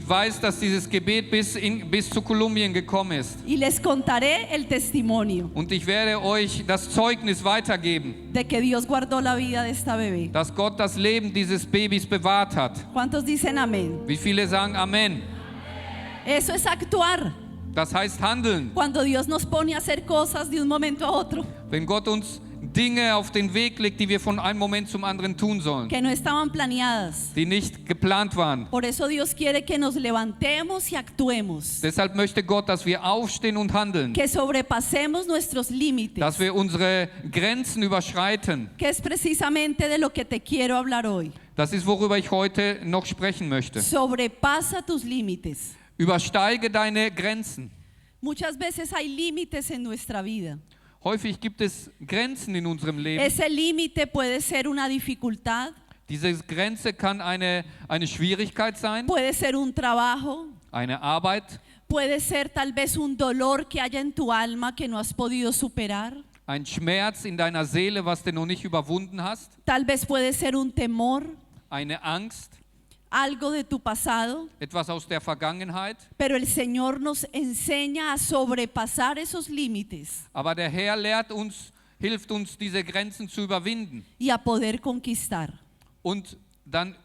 weiß, dass dieses Gebet bis zu Kolumbien gekommen ist. Y les contaré el testimonio Und ich werde euch das Zeugnis weitergeben, de que Dios guardó la vida de esta bebé. dass Gott das Leben dieses Babys bewahrt hat. ¿Cuántos dicen amén? Wie viele sagen Amen? Eso es actuar. Das heißt handeln. Cuando Dios nos pone a hacer cosas de un momento a otro Wenn Gott uns Dinge auf den Weg legt, die wir von einem Moment zum anderen tun sollen, que no estaban planeadas. die nicht geplant waren. Por eso Dios quiere que nos levantemos y actuemos, Deshalb möchte Gott, dass wir aufstehen und handeln, que sobrepasemos nuestros límites, dass wir unsere Grenzen überschreiten. que es precisamente de lo que te quiero hablar hoy. Das ist, worüber ich heute noch sprechen möchte. Sobrepasa tus límites. Übersteige deine Grenzen. Muchas veces hay límites en nuestra vida. Häufig gibt es Grenzen in unserem Leben. Ese límite puede ser una dificultad, Diese Grenze kann eine Schwierigkeit sein, puede ser un trabajo, eine Arbeit, puede ser tal vez un dolor que haya en tu alma que no has podido superar. ein Schmerz in deiner Seele, was du noch nicht überwunden hast, Tal vez puede ser un temor, eine Angst, algo de tu pasado, etwas aus der Vergangenheit. pero el Señor nos enseña a sobrepasar esos límites Aber der Herr hilft uns, diese Grenzen zu überwinden y a poder conquistar. und dann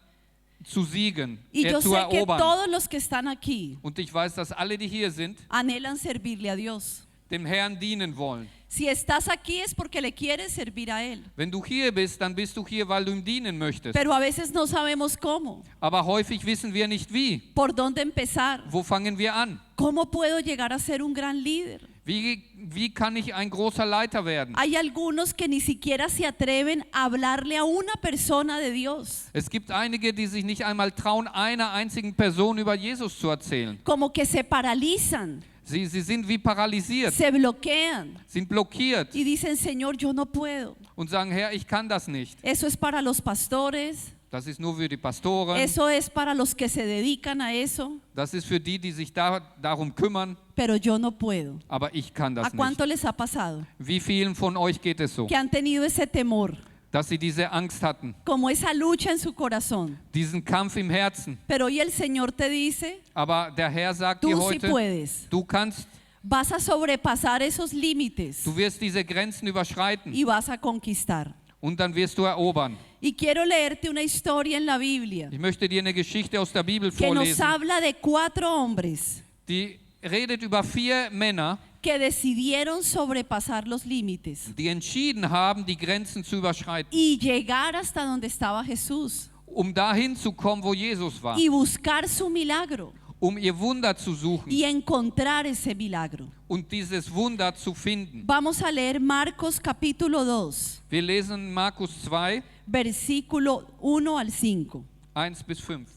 zu siegen, Y yo zu sé que erobern. todos los que están aquí Und ich weiß, dass alle, die hier sind, anhelan servirle a Dios. dem Herrn dienen wollen. Si estás aquí es porque le quieres servir a Él, Wenn du hier bist, dann bist du hier, weil du ihm dienen möchtest. pero a veces no sabemos cómo, Aber häufig wissen wir nicht wie. por dónde empezar. Wo fangen wir an? ¿Cómo puedo llegar a ser un gran líder? Wie kann ich ein großer Leiter werden? Hay algunos que ni siquiera se atreven a hablarle a una persona de Dios. Es gibt einige, die sich nicht einmal trauen, einer einzigen Person über Jesus zu erzählen. Como que se paralizan, Sie sind wie paralysiert, se bloquean sind blockiert y dicen, Señor, yo no puedo. und sagen, Herr, ich kann das nicht. Eso es para los pastores, Das ist nur für die Pastoren, eso es para los que se dedican a eso, das ist für die sich darum kümmern, pero yo no puedo. aber ich kann ¿A das cuánto nicht. les ha pasado? Wie vielen von euch geht es so, Que han tenido ese temor, dass sie diese Angst hatten, como esa lucha en su corazón. diesen Kampf im Herzen? Pero hoy el Señor te dice, Aber der Herr sagt dir tú sí heute, puedes. du kannst, Vas a sobrepasar esos límites du wirst diese Grenzen überschreiten y vas a conquistar. und dann wirst du erobern. Y quiero leerte una historia en la Biblia Ich möchte dir eine Geschichte aus der Bibel que nos vorlesen, habla de 4 hombres die redet über 4 Männer, que decidieron sobrepasar los límites die entschieden haben, die Grenzen zu überschreiten, y llegar hasta donde estaba Jesús um dahin zu kommen, wo Jesus war, y buscar su milagro um ihr Wunder zu suchen y encontrar ese milagro. und dieses Wunder zu finden. Vamos a leer Marcos capítulo 2, Wir lesen Markus 2, versículo 1 al 5. 1 bis 5.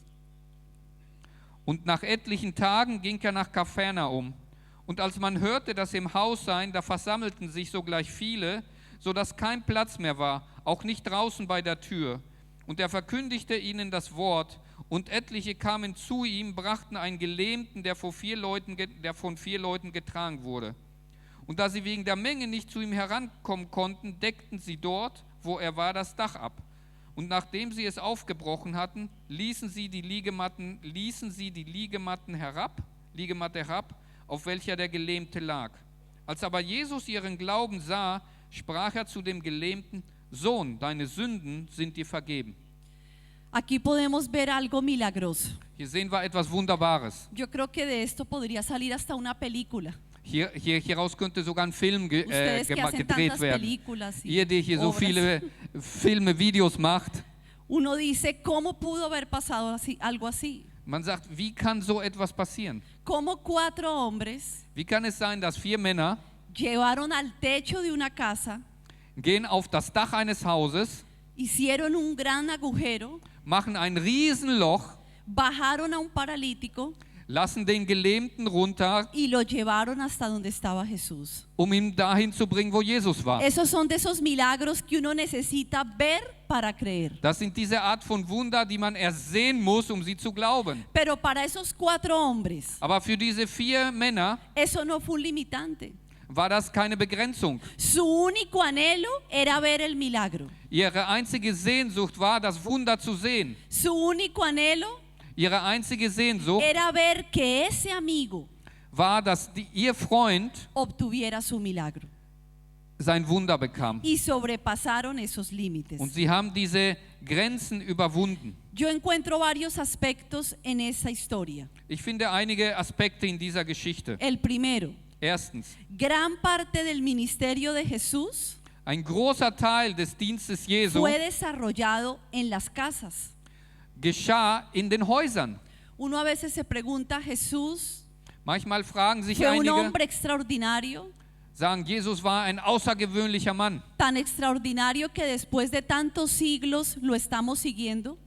Und nach etlichen Tagen ging er nach Kapernaum. Und als man hörte, dass sie im Haus seien, da versammelten sich sogleich viele, sodass kein Platz mehr war, auch nicht draußen bei der Tür. Und er verkündigte ihnen das Wort. Und etliche kamen zu ihm, brachten einen Gelähmten, der von 4 Leuten getragen wurde. Und da sie wegen der Menge nicht zu ihm herankommen konnten, deckten sie dort, wo er war, das Dach ab. Und nachdem sie es aufgebrochen hatten, ließen sie die Liegematte herab, auf welcher der Gelähmte lag. Als aber Jesus ihren Glauben sah, sprach er zu dem Gelähmten: Sohn, deine Sünden sind dir vergeben. Aquí podemos ver algo milagroso. Hier sehen wir etwas Wunderbares. Yo creo que de esto podría salir hasta una película. Hieraus könnte sogar ein Film Ustedes que hacen gedreht tantas werden. películas y Ihr, die hier so obras. viele Filme, Videos macht. Uno dice, ¿cómo pudo haber pasado algo así? Man sagt, wie kann so etwas passieren? ¿Cómo 4 hombres Wie kann es sein, dass 4 Männer llevaron al techo de una casa, gehen auf das Dach eines Hauses, hicieron un gran agujero, machen ein Riesenloch, bajaron a un paralítico lassen den Gelähmten runter, y lo llevaron hasta donde estaba Jesús? um ihn dahin zu bringen, wo Jesus war? Esos son de esos milagros que uno necesita ver para creer. Das sind diese Art von Wunder, die man erst sehen muss, um sie zu glauben. Pero para esos 4 hombres, Aber für diese 4 Männer eso no fue un limitante. war das keine Begrenzung. Su único anhelo era ver el milagro. Ihre einzige Sehnsucht war, das Wunder zu sehen. Su único anhelo Ihre einzige Sehnsucht era ver que ese amigo war, dass ihr Freund obtuviera su milagro. sein Wunder bekam. Y sobrepasaron esos límites. Und sie haben diese Grenzen überwunden. Yo encuentro varios aspectos en esa historia. Ich finde einige Aspekte in dieser Geschichte. El primero, Erstens, gran parte del ministerio de Jesús ein großer Teil des Dienstes Jesu fue desarrollado en las casas. geschah in den Häusern. Uno a veces se pregunta, Jesús Manchmal fragen sich fue un einige, hombre extraordinario, sagen, Jesus war ein außergewöhnlicher Mann. tan extraordinario que después de tantos siglos lo estamos siguiendo.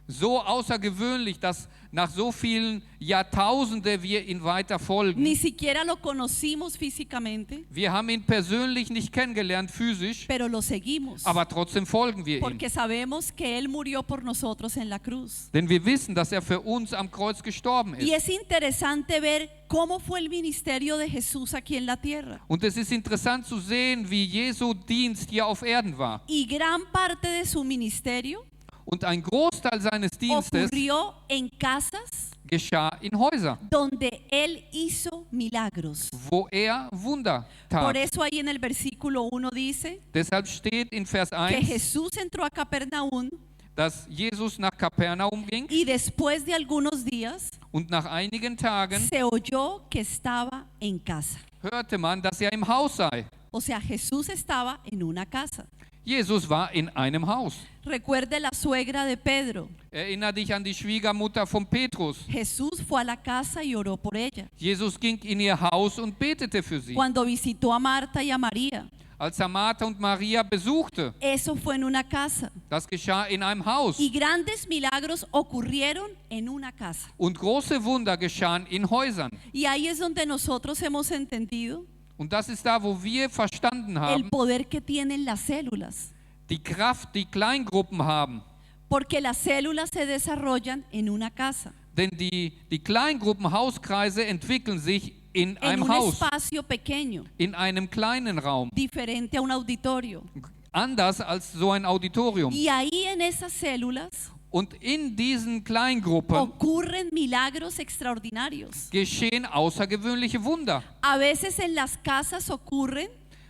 So außergewöhnlich, dass nach so vielen Jahrtausenden wir ihn weiter folgen. Ni siquiera lo conocimos físicamente, Wir haben ihn persönlich nicht kennengelernt, physisch, pero lo seguimos. aber trotzdem folgen wir ihm. Porque sabemos que Él murió por nosotros en la cruz. Denn wir wissen, dass er für uns am Kreuz gestorben Y ist. es interesante ver cómo fue el ministerio de Jesús aquí en la tierra. Und es ist interessant zu sehen, wie Jesu Dienst hier auf Erden war. Y gran parte de su ministerio Und ein Großteil seines Dienstes ocurrió en casas geschah in Häusern, donde Él hizo milagros. wo er Wunder Por tat. eso ahí en el versículo 1 dice Deshalb steht in Vers que 1, Jesús entró a Capernaum dass Jesus nach Kapernaum ging y después de algunos días und nach einigen Tagen se oyó que estaba en casa. hörte man, dass er im Haus sei. O sea, Jesús estaba en una casa. Jesus war in einem Haus. Recuerde la suegra de Pedro. Erinner dich an die Schwiegermutter von Petrus. Jesús fue a la casa y oró por ella. Jesus ging in ihr Haus und betete für sie. Cuando visitó a Marta y a María, Als er Martha und Maria besuchte, eso fue en una casa. das geschah in einem Haus. Y grandes milagros ocurrieron en una casa. Und große Wunder geschahen in Häusern. Y ahí es donde nosotros hemos entendido Und das ist da, wo wir verstanden el haben, poder que tienen las células. die Kraft, die Kleingruppen haben. Porque las células se desarrollan en una casa, Denn die Kleingruppen, Hauskreise entwickeln sich in en einem un Haus, espacio pequeño, in einem kleinen Raum. diferente a un auditorio. Anders als so ein Auditorium. Y ahí en esas células Und in diesen Kleingruppen ocurren milagros extraordinarios. geschehen außergewöhnliche Wunder. A veces en las casas ocurren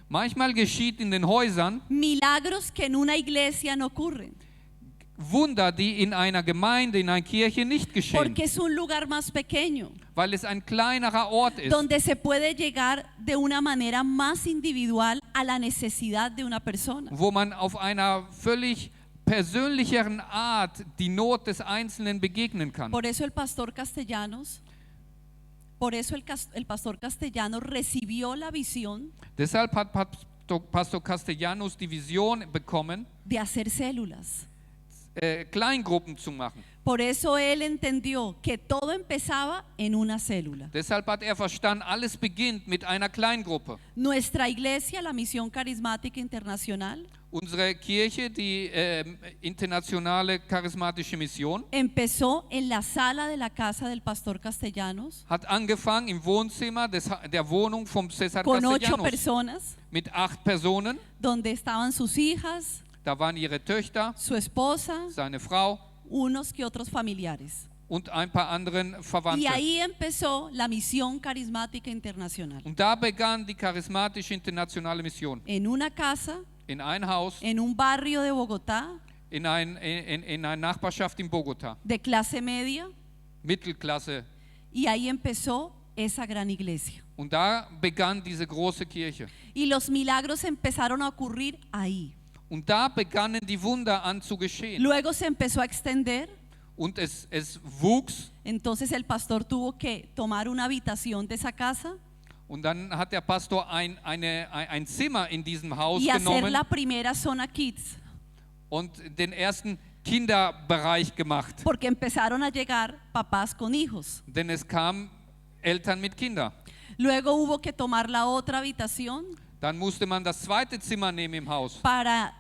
Manchmal geschieht in den Häusern milagros que en una iglesia no ocurren, Wunder, die in einer Gemeinde, in einer Kirche nicht geschehen, porque es un lugar más pequeño, weil es ein kleinerer Ort ist, donde se puede llegar de una manera más individual a la necesidad de una persona. wo man auf einer völlig persönlicheren Art die Not des Einzelnen begegnen kann. Por eso el pastor Castellanos, el pastor Castellanos recibió la visión Deshalb hat Pastor Castellanos die Vision bekommen, de hacer células. Kleingruppen zu machen. Por eso él entendió que todo empezaba en una célula. Deshalb hat er verstanden, alles beginnt mit einer Kleingruppe. Nuestra iglesia, la Misión Carismática Internacional, Unsere Kirche, die internationale charismatische Mission, empezó en la sala de la casa del pastor Castellanos hat angefangen im Wohnzimmer der Wohnung vom César con 8 Castellanos personas, mit 8 Personen. donde estaban sus hijas, Da waren ihre Töchter, su esposa, seine Frau unos que otros familiares. und ein paar anderen Y Verwandte. ahí empezó la Misión Carismática Internacional. Und da begann die charismatische internationale Mission. En una casa, In ein Haus, en un barrio de Bogotá, in eine Nachbarschaft in Bogotá, de clase media, Mittelklasse. y ahí empezó esa gran iglesia. Und da begann diese große Kirche. Y los milagros empezaron a ocurrir ahí. Und da begannen die Wunder an zu geschehen. Luego se empezó a extender, Und es wuchs. entonces el pastor tuvo que tomar una habitación de esa casa Und dann hat der Pastor ein Zimmer in diesem Haus y hacer genommen la primera zona kids, und den ersten Kinderbereich gemacht. porque empezaron a llegar papás con hijos. Denn es kamen Eltern mit Kindern. Luego hubo que tomar la otra habitación Dann musste man das zweite Zimmer nehmen im Haus, para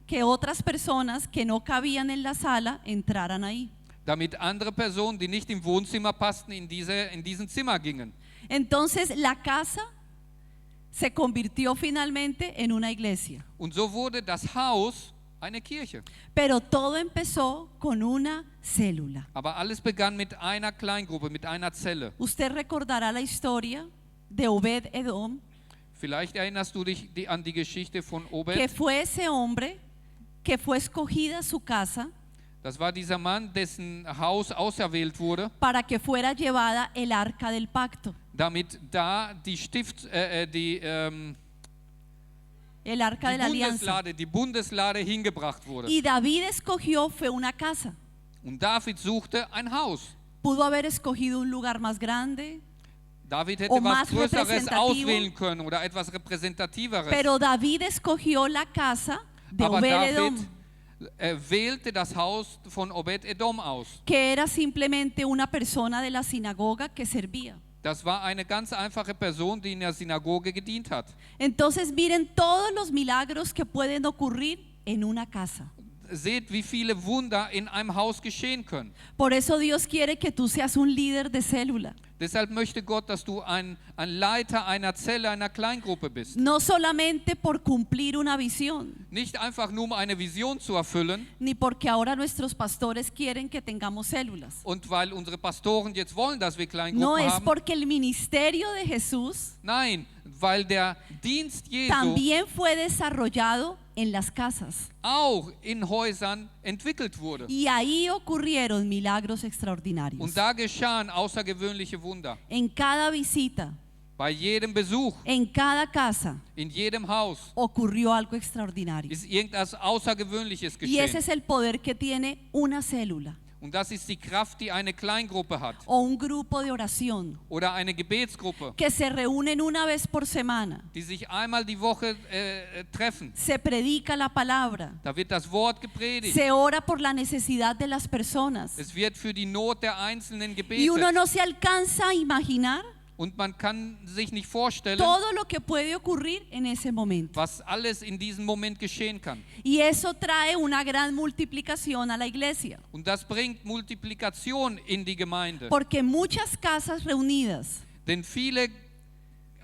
que otras personas que no cabían en la sala entraran ahí. damit andere Personen, die nicht im Wohnzimmer passten, in diesen Zimmer gingen. Entonces la casa se convirtió finalmente en una iglesia. Und so wurde das Haus eine Kirche. Pero todo empezó con una célula. Aber alles begann mit einer Kleingruppe, mit einer Zelle. Usted recordará la historia de Obed-Edom, Vielleicht erinnerst du dich an die Geschichte von que Obed. fue ese hombre que fue escogida su casa Das war dieser Mann, dessen Haus auserwählt wurde, para que fuera llevada el arca del pacto. damit da die El arca de la alianza. Die Bundeslade hingebracht wurde. Y David escogió fue una casa. Und David suchte ein Haus. Pudo haber escogido un lugar más grande, David hätte O was más Größeres representativo. auswählen können oder etwas Repräsentativeres. pero David escogió la casa de Aber Obed-Edom, David wählte das Haus von Obed-Edom aus. que era simplemente una persona de la sinagoga que servía. Das war eine ganz einfache Person, die in der Synagoge gedient hat. Entonces miren todos los milagros que pueden ocurrir en una casa. Seht, wie viele Wunder in einem Haus geschehen können. Por eso Dios quiere que tú seas un líder de célula. Deshalb möchte Gott, dass du ein Leiter einer Zelle, einer Kleingruppe bist. No solamente por cumplir una visión, Nicht einfach nur um eine Vision zu erfüllen ni porque ahora nuestros pastores quieren que tengamos células. und weil unsere Pastoren jetzt wollen, dass wir No, Kleingruppen es haben. porque el ministerio de Jesús Nein, weil der Dienst Jesu también fue desarrollado en las casas. auch in Häusern entwickelt wurde. Y ahí ocurrieron milagros extraordinarios. Und da geschahen außergewöhnliche Wunder. En cada visita, Bei jedem Besuch, en cada casa, in jedem Haus ocurrió algo extraordinario. ist irgendetwas Außergewöhnliches Y ese geschehen. es el poder que tiene una célula Und das ist die Kraft, die eine Kleingruppe hat o un grupo de oración oder eine Gebetsgruppe, que se reúnen una vez por semana. die sich einmal die Woche treffen. Se predica la palabra, Da wird das Wort gepredigt. se ora por la necesidad de las personas. Es wird für die Not der Einzelnen Y uno gebetet. no se alcanza a imaginar Und man kann sich nicht vorstellen, todo lo que puede ocurrir en ese momento. was alles in diesem Moment geschehen kann. Y eso trae una gran multiplicación a la iglesia. Und das bringt Multiplikation in die Gemeinde. Porque muchas casas reunidas, Denn viele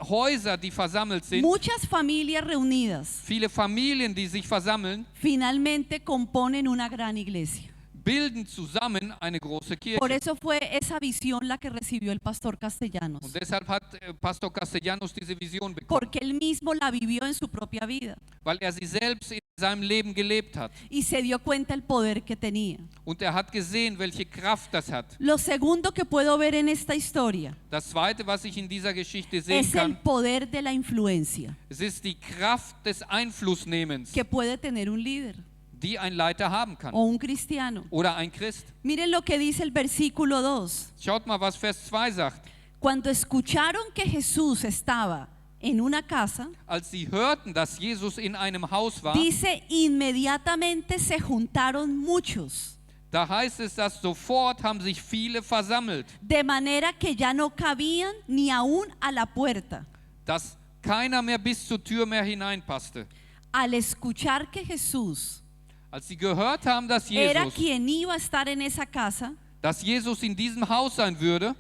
Häuser, die versammelt sind, muchas familias reunidas, viele Familien, die sich versammeln, finalmente componen una gran iglesia. bilden zusammen eine große Por Kirche. eso fue esa visión la que recibió el pastor Castellanos. Und deshalb hat Pastor Castellanos diese Vision bekommen, Porque él mismo la vivió en su propia vida weil sie selbst in seinem Leben gelebt hat. y se dio cuenta el poder que tenía. Und hat gesehen, welche Kraft das hat. Lo segundo que puedo ver en esta historia Das Zweite, was ich in dieser Geschichte sehen es el kann, poder de la influencia es ist die Kraft des Einflussnehmens, que puede tener un líder die ein Leiter haben kann. o un cristiano. Oder ein Christ. Miren lo que dice el versículo 2. Schaut mal, was Vers 2 sagt. Cuando escucharon que Jesús estaba en una casa, Als sie hörten, dass Jesus in einem Haus war, dice, inmediatamente se juntaron muchos, da heißt es, dass sofort haben sich viele versammelt, de manera que ya no cabían ni aún a la puerta. dass keiner mehr bis zur Tür mehr hineinpasste. Al escuchar que Jesús Als sie gehört haben, dass era Jesus quien iba a estar en esa casa, in diesem Haus sein würde,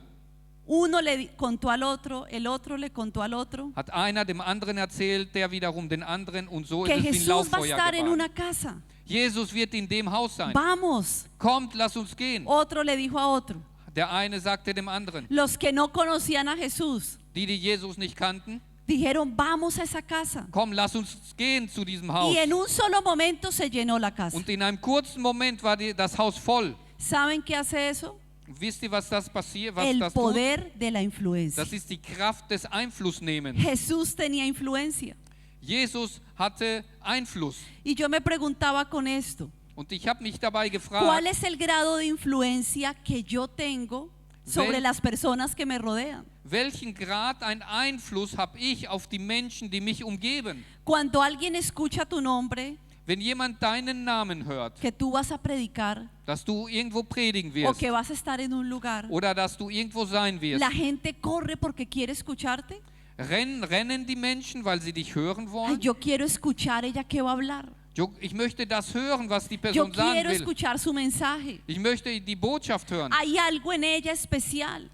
uno le contó al otro, el otro le contó al otro, hat einer dem anderen erzählt, der wiederum den anderen, und so que ist es wie ein Jesús va a Lauffeuer estar en geworden. una casa. Jesus wird in dem Haus sein. Vamos. Kommt, lass uns gehen. Otro le dijo a otro. Der eine sagte dem anderen. Los que no conocían a Jesús Die Jesus nicht kannten, dijeron, vamos a esa casa. komm, lass uns gehen zu diesem Haus. Y en un solo momento se llenó la casa. Und in einem kurzen Moment war das Haus voll. ¿Saben qué hace eso? Wisst ihr, was das passiert? Was El das tut? poder de la influencia. Das ist die Kraft des Einflussnehmens. Jesús tenía influencia. Jesus hatte Einfluss. Y yo me preguntaba con esto, Und ich habe mich dabei ¿cuál gefragt, es el grado de influencia que yo tengo sobre Wel- las personas que me rodean? welchen Grad ein Einfluss habe ich auf die Menschen, die mich umgeben? Cuando alguien escucha tu nombre, Wenn jemand deinen Namen hört, que tú vas a predicar dass du irgendwo predigen o wirst que vas a estar en un lugar, oder dass du irgendwo sein wirst, la gente corre porque quiere escucharte. rennen die Menschen, weil sie dich hören Ay, wollen? yo quiero escuchar ella qué va a hablar. Ich möchte das hören, was die Yo Person sagen quiero will. escuchar su mensaje. Ich möchte die Botschaft hören. Hay algo en ella especial.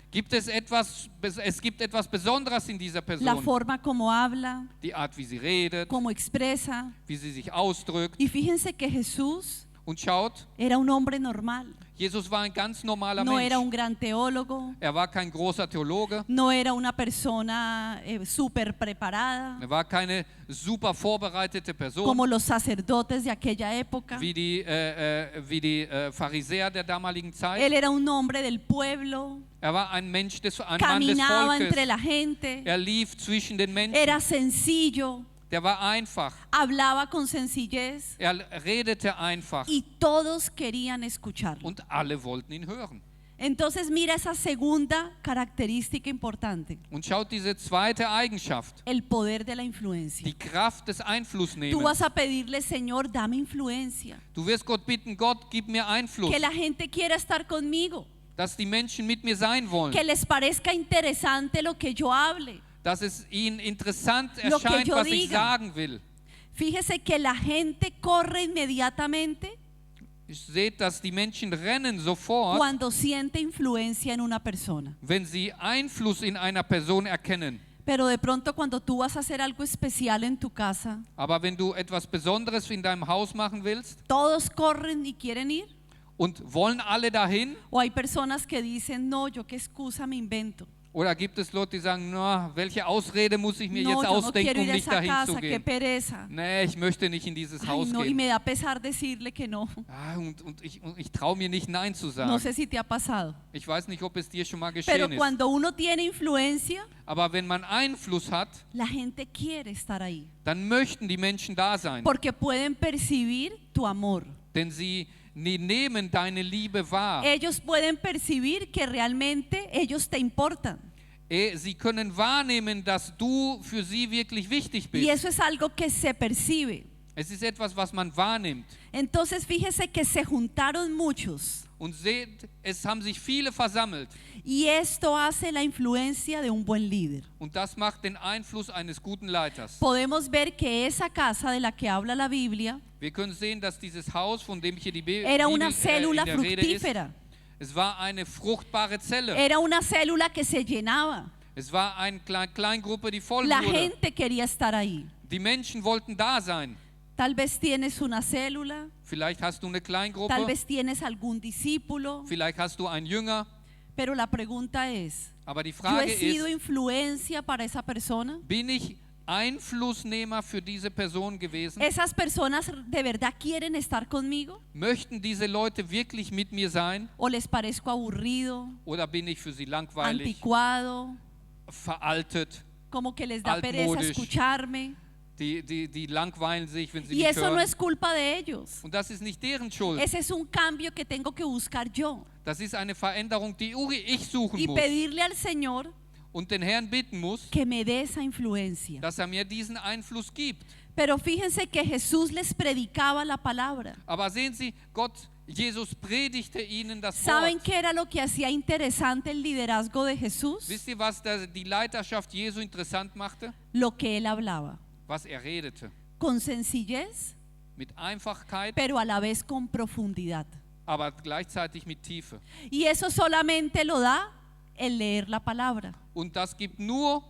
Es gibt etwas Besonderes in dieser La Person. forma como habla, Die Art, wie sie redet, como expresa. wie sie sich ausdrückt. Y fíjense que Jesús Und schaut, era un hombre normal. Jesus war ein ganz normaler No era un Mensch. gran teólogo. Er war kein großer Theologe. No era una persona súper preparada, Er war keine super vorbereitete Person, como los sacerdotes de aquella época. wie die Pharisäer der damaligen Zeit. Él era un hombre del pueblo, Er war ein Mann des caminaba entre Volkes. la gente, Er lief zwischen den Menschen. era sencillo, Der war einfach. hablaba con sencillez Er redete einfach. y todos querían escucharlo. Und alle wollten ihn hören. Entonces mira esa segunda característica importante, Und schaut diese zweite Eigenschaft, el poder de la influencia. die Kraft des Tú Einflussnehmens. vas a pedirle, Señor, dame influencia, Du wirst Gott bitten, Gott, gib mir Einfluss, que la gente quiera estar conmigo, dass die Menschen mit mir sein wollen, que les parezca interesante lo que yo hable. dass es ihnen interessant Lo que erscheint, yo was ich diga. sagen will. Fíjese que la gente corre inmediatamente Ich sehe, dass die Menschen rennen sofort, cuando siente influencia en una persona. wenn sie Einfluss in einer Person erkennen. Pero de pronto cuando tú vas a hacer algo especial en tu casa, Aber wenn du etwas Besonderes in deinem Haus machen willst todos corren y quieren ir. und wollen alle dahin, O hay personas que dicen, no, yo qué excusa me invento. oder gibt es Leute, die sagen, na, welche Ausrede muss ich mir No, jetzt yo no ausdenken, quiero um ir a nicht esa dahin zu casa, qué gehen? pereza. Nee, ich möchte nicht in dieses Ay, Haus no, y gehen. me da pesar decirle que no. Und ich traue mir nicht Nein zu No sagen. sé si te ha pasado. Ich weiß nicht, ob es dir schon mal Pero geschehen ist. cuando uno tiene influencia, Aber wenn man Einfluss hat, la gente quiere estar ahí. dann möchten die Menschen da sein. Porque pueden percibir tu amor. Denn sie nehmen deine Liebe wahr. Ellos pueden percibir que realmente ellos te importan. Sie können wahrnehmen, dass du für sie wirklich wichtig Y bist. eso es algo que se percibe. Es ist etwas, was man wahrnimmt. Entonces fíjese que se juntaron muchos Und seht, es haben sich viele versammelt. y esto hace la influencia de un buen líder. Und das macht den Einfluss eines guten Leiters. Podemos ver que esa casa de la que habla la Biblia Wir können sehen, dass dieses Haus, von dem hier die era una Bibel célula in der Rede ist, fructífera, es war eine fruchtbare Zelle. era una célula que se llenaba. Es war eine Kleingruppe, die voll La wurde. gente quería estar ahí. Die Menschen wollten da sein. Tal vez tienes una célula, Vielleicht hast du eine tal Kleingruppe, vez tienes algún discípulo, vielleicht hast du einen Jünger. pero la pregunta es, Aber die ¿yo Frage he sido ist, influencia para esa persona? bin ich Einflussnehmer für diese Person gewesen? ¿Esas personas de verdad quieren estar conmigo? Möchten diese Leute wirklich mit mir sein? ¿O les parezco aburrido, Oder bin ich für sie langweilig, anticuado, veraltet? como que les da pereza Altmodisch. escucharme? Die langweilen sich, wenn sie Y mich eso no hören. es culpa de ellos. Und das ist nicht deren Schuld. Ese es un cambio que tengo que buscar yo Das ist eine Veränderung, die ich suchen y muss pedirle al Señor und den Herrn bitten muss, que me dé esa influencia. dass er mir diesen Einfluss gibt. Pero fíjense que Jesús les predicaba la palabra. Aber sehen Sie, Jesus predigte ihnen das ¿Saben Wort. qué era lo que hacía interesante el liderazgo de Jesús? Wisst ihr, was die Leiterschaft Jesu interessant machte? Lo que él hablaba, Was redete. con sencillez, Mit Einfachkeit, pero a la vez con profundidad. aber gleichzeitig mit Tiefe. Y eso solamente lo da el leer la palabra, Und das gibt nur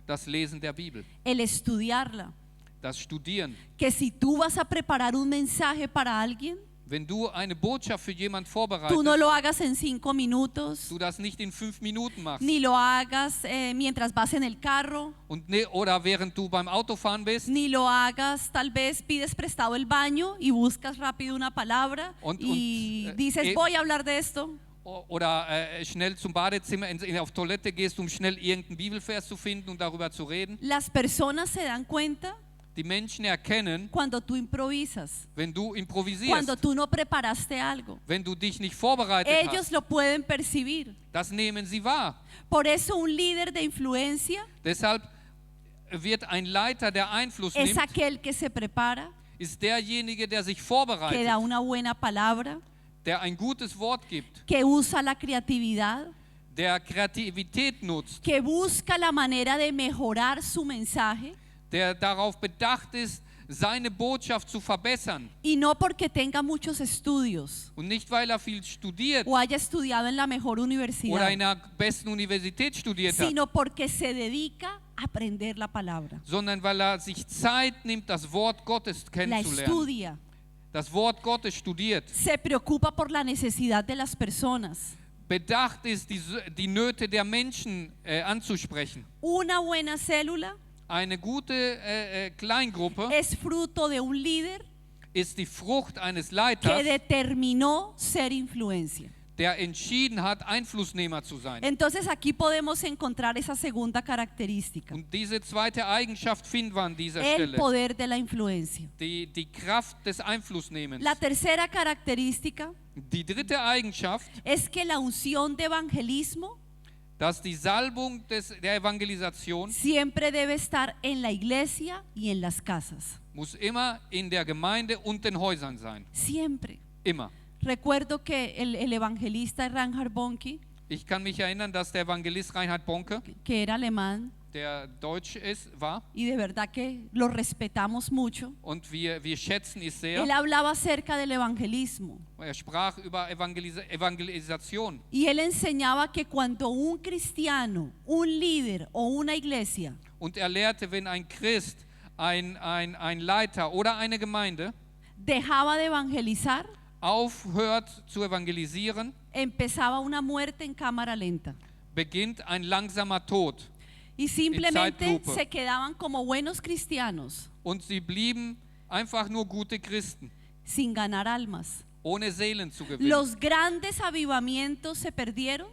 das Lesen der Bibel, el estudiarla. das Studieren. Que si tú vas a preparar un mensaje para alguien, Wenn du eine Botschaft für jemand tú vorbereitest, no lo hagas en 5 minutos, du das nicht in 5 Minuten machst ni lo hagas mientras vas en el carro, und oder während du beim Autofahren bist ni lo hagas, tal vez pides prestado el baño y buscas rápido una palabra y dices, voy a hablar de esto. oder schnell zum Badezimmer auf Toilette gehst, um schnell irgendeinen Bibelvers zu finden und darüber zu reden. Las personas se dan cuenta Die Menschen erkennen, cuando tú improvisas, wenn du cuando improvisierst, tú no preparaste algo. wenn du dich nicht vorbereitet Ellos hast. lo pueden percibir. Das nehmen sie wahr. Por eso un líder de influencia Deshalb wird ein Leiter, der Einfluss es nimmt, aquel que se prepara, ist derjenige, der sich que vorbereitet, da una buena palabra, der ein gutes Wort gibt, que usa la creatividad, der Kreativität nutzt, que busca la manera de mejorar su mensaje, der darauf bedacht ist, seine Botschaft zu verbessern. Y no porque tenga muchos estudios Und nicht, weil viel studiert o haya estudiado en la mejor oder universidad, in der besten Universität studiert hat, sino porque se dedica a aprender la palabra. sondern weil sich Zeit nimmt, das Wort Gottes La kennenzulernen. estudia, Das Wort Gottes studiert. se preocupa por la necesidad de las personas. Bedacht ist, die Nöte der Menschen anzusprechen. Una buena célula Eine gute Kleingruppe es fruto de un líder ist die Frucht eines que Leiters, determinó ser influencia. der entschieden hat, Einflussnehmer zu sein. Entonces aquí podemos encontrar esa segunda característica, Und diese zweite Eigenschaft finden wir an dieser el Stelle. poder de la influencia. Die Kraft des Einflussnehmens. La tercera característica Die dritte Eigenschaft, es que la unción de evangelismo dass die Salbung der Evangelisation siempre debe estar en la iglesia y en las casas. muss immer in der Gemeinde und den Häusern sein. Siempre. Immer. Recuerdo que el evangelista Reinhard Bonnke, Ich kann mich erinnern, dass der Evangelist Reinhard Bonke, que era alemán, der Deutsch war, y de verdad que lo respetamos mucho, und wir schätzen ihn sehr. él hablaba acerca del evangelismo. Sprach über Evangelisation. Y él enseñaba que cuando un cristiano, un líder o una iglesia Und lehrte, wenn ein Christ, ein Leiter oder eine Gemeinde dejaba de evangelizar, aufhört zu evangelisieren, empezaba una muerte en cámara lenta. beginnt ein langsamer Tod. Y simplemente Zeitlupe. se quedaban como buenos cristianos, Und sie blieben einfach nur gute Christen, sin ganar almas. ohne Seelen zu gewinnen. Los grandes avivamientos se perdieron